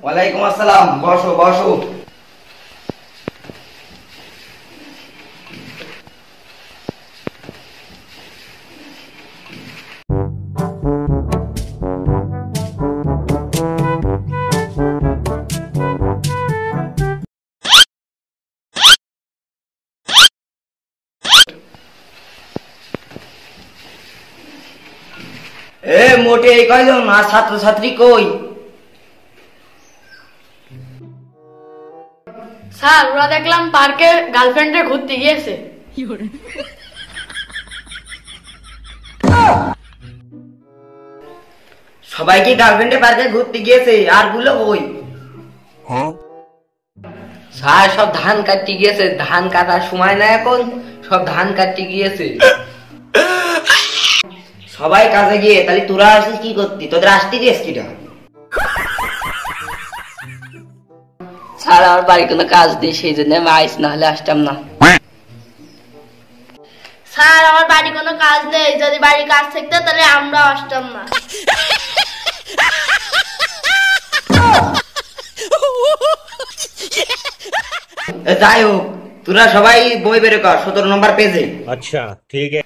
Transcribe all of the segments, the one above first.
ওয়ালাইকুম আসসালাম, বসো বসো। মোটে এই কয়জন আর ছাত্রছাত্রী কই? স্যার ওরা দেখলাম পার্কে গার্লফ্রেন্ডে ঘুরতে গিয়েছে। সবাই কি গার্লফ্রেন্ডে পার্কে ঘুরতে গিয়েছে? আর গুলো কই? স্যার সব ধান কাটতে গিয়েছে, ধান কাটার সময় না এখন, সব ধান কাটতে গিয়েছে। সবাই কাজে গিয়ে, তাহলে তোরা আসিস কি করতি? তোদের আসতে দিয়েছ কিটা? স্যার আমার বাড়ি কোনো কাজ নেই, সেই জন্য আমি আইস, না হলে আসতাম না। স্যার আমার বাড়ি কোনো কাজ নেই, যদি বাড়ি কাজ থাকতো তাহলে আমরা আসতাম না। যাই হোক, তোরা সবাই বই বের কর 17 নম্বর পেজে। আচ্ছা ঠিক আছে।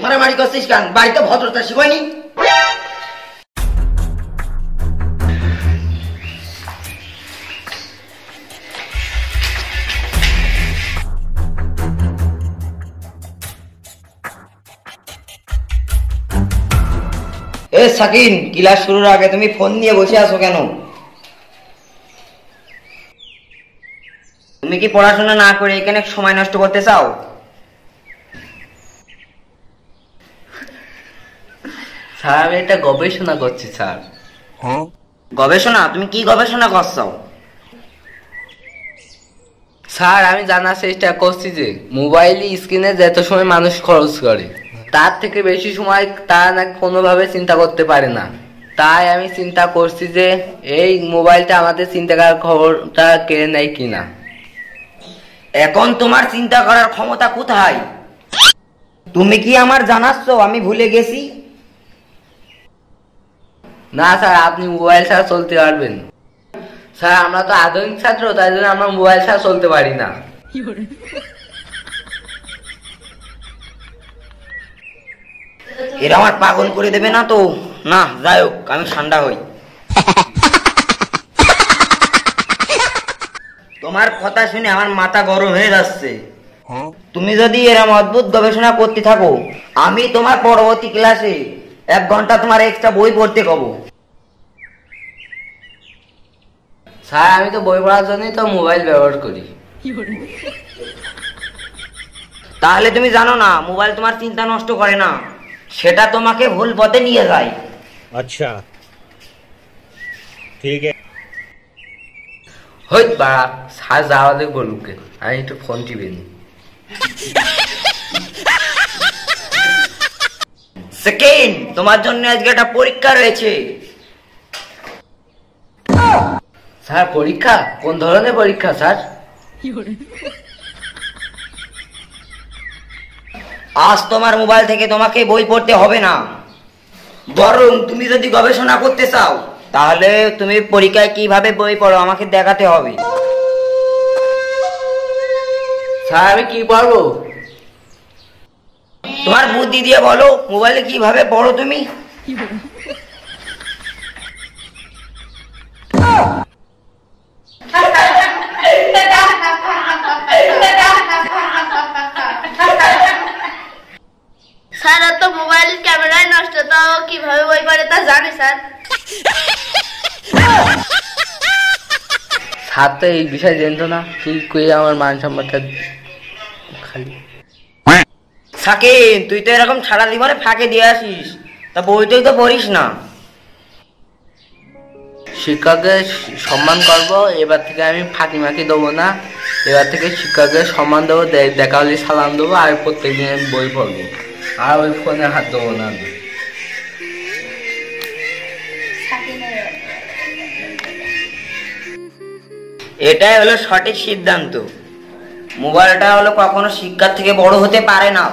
মারামারি করছিস কেন? বাড়িতে ভদ্রতা শিখায়নি? সাকিন, ক্লাস শুরুর আগে তুমি ফোন নিয়ে বসে আছো কেন? তুমি কি পড়াশোনা না করে এখানে সময় নষ্ট করতে চাও? স্যার আমি এটা গবেষণা করছি স্যার। গবেষণা? তুমি কি গবেষণা করছো? স্যার আমি জানার চেষ্টা করছি যে মোবাইল স্ক্রিনে যত সময় মানুষ খরচ করে তার থেকে বেশি সময় তারা না কোনোভাবে চিন্তা করতে পারে না। তাই আমি চিন্তা করছি যে এই মোবাইলটা আমাদের চিন্তা করার খবরটা কেড়ে নেয় কিনা। এখন তোমার চিন্তা করার ক্ষমতা কোথায়? তুমি কি আমার জানাচ্ছ আমি ভুলে গেছি? না স্যার, আপনি মোবাইল ছাড়া চলতে পারবেন। স্যার আমরা তো আধুনিক ছাত্র, তাই জন্য আমরা মোবাইল ছাড়া চলতে পারি না। এরা আমার পাগল করে দেবে না তো? না, যাই হোক, আমি ঠান্ডা হই। তোমার কথা শুনে আমার মাথা গরম হয়ে যাচ্ছে। তুমি যদি এরকম অদ্ভুত গবেষণা করতে থাকো, আমি তোমার পরবর্তী ক্লাসে 1 ঘন্টা তোমার এক্সট্রা বই পড়তে কব। স্যার আমি তো বই পড়ার জন্যই তো মোবাইল ব্যবহার করি। তাহলে তুমি জানো না মোবাইল তোমার চিন্তা নষ্ট করে না, সেটা তোমাকে ভুল পথে নিয়ে যায়। আচ্ছা ঠিক আছে। হইত বাড়া, স্যার যাওয়া দেখ বলুকে, আমি একটু ফোন টিপে নি। সেকেন্ড, তোমার জন্য আজকে একটা পরীক্ষা রয়েছে। স্যার পরীক্ষা? কোন ধরনের পরীক্ষা স্যার? আজ তোমার মোবাইল থেকে তোমাকে বই পড়তে হবে না, বরং তুমি যদি গবেষণা করতে চাও তাহলে তুমি পরীক্ষায় কিভাবে বই পড়ো আমাকে দেখাতে হবে। স্যার আমি কি পড়বো? তোমার বুদ্ধি দিয়ে বলো, মোবাইলে কিভাবে পড়ো তুমি? স্যার তো মোবাইল ক্যামেরায় নষ্ট, তাও কিভাবে বই পড়ে তা জানি স্যার। স্যার তো এই বিষয় জানতো না, কি কই আমার মান সম্মানটা খালি। সাকিন, তুই তো এরকম সারা জীবনে ফাঁকে দিয়ে আসিস, তা বইটাই তো পড়িস না। শিক্ষককে সম্মান করব, এবার থেকে আমি ফাঁকি মাকি দেবো না, এবার থেকে শিক্ষককে সম্মান দেবো, দেখা হলে সালাম দেবো, আর প্রত্যেকদিন আমি বই পড়বো, আর ওই ফোনে হাত দেবো না। এটাই হলো সঠিক সিদ্ধান্ত। মোবাইলটা হলো কখনো শিক্ষার থেকে বড় হতে পারে না।